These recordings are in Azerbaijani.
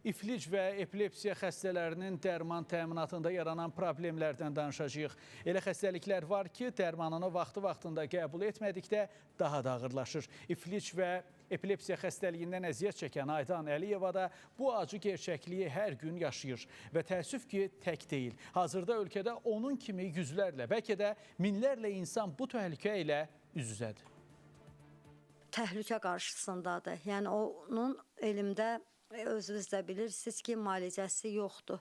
İflic və epilepsiya xəstələrinin dərman təminatında yaranan problemlərdən danışacağıq. Elə xəstəliklər var ki, dərmanını vaxtında qəbul etmədikdə daha da ağırlaşır. İflic və epilepsiya xəstəliyindən əziyyət çəkən Aydan Əliyeva da bu acı gerçəkliyi hər gün yaşayır. Və təəssüf ki, tək deyil. Hazırda ölkədə onun kimi yüzlərlə, bəlkə də minlərlə insan bu təhlükə ilə üz-üzədir. Təhlükə qarşısındadır. Yəni onun elmdə özünüz də bilirsiniz ki, müalicəsi yoxdur.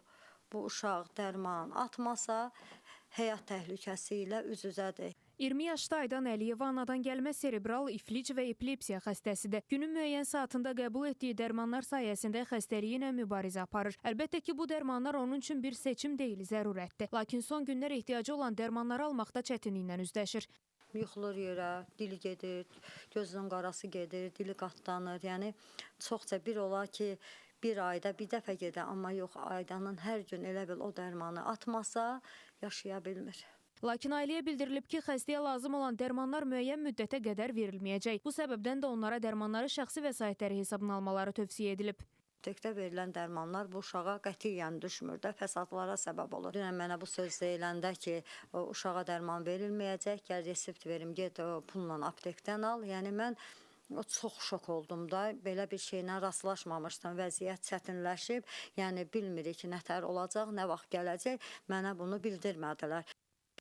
Bu uşaq dərman atmasa həyat təhlükəsi ilə üz-üzədir. 20 yaşda Aydan Əliyeva anadan gəlmə serebral iflic və epilepsiya xəstəsidir. Günün müəyyən saatında qəbul etdiyi dərmanlar sayəsində xəstəliyi ilə mübarizə aparır. Əlbəttə ki, bu dərmanlar onun üçün bir seçim deyil, zərurətdir. Lakin son günlər ehtiyacı olan dərmanları almaqda çətinliklə üzləşir. Yıxılır yerə, dili gedir, gözünün qarası gedir, dili qatlanır. Yəni çoxca bir olar ki, bir ayda bir dəfə gedir, amma yox, Aydanın hər gün elə bil o dərmanı atmasa yaşaya bilmir. Lakin ailəyə bildirilib ki, xəstəyə lazım olan dərmanlar müəyyən müddətə qədər verilməyəcək. Bu səbəbdən də onlara dərmanları şəxsi vəsaitləri hesabına almaları tövsiyə edilib. Aptekdə verilən dərmanlar bu uşağa qətiyyən düşmür də, fəsadlara səbəb olur. Dünən mənə bu söz deyiləndə ki, uşağa dərman verilməyəcək, gəl resept verim, get pulla aptekdən al. Yəni mən çox şok oldum da, belə bir şeylə rastlaşmamışdım, vəziyyət çətinləşib. Yəni bilmirik ki, nətər olacaq, nə vaxt gələcək, mənə bunu bildirmədilər.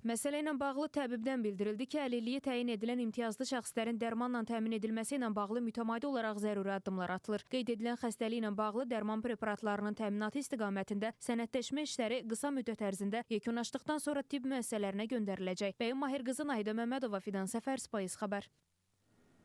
Məsələ ilə bağlı təbibdən bildirildi ki, əlilliyi təyin edilən imtiyazlı şəxslərin dərmanla təmin edilməsi ilə bağlı mütəmadi olaraq zəruri addımlar atılır. Qeyd edilən xəstəlik ilə bağlı dərman preparatlarının təminatı istiqamətində sənədləşmə işləri qısa müddət ərzində yekunlaşdıqdan sonra tibb müəssisələrinə göndəriləcək. Bəyim Mahir qızı Nahidə Məmmədova, Fidan Səfər, Spice xəbər.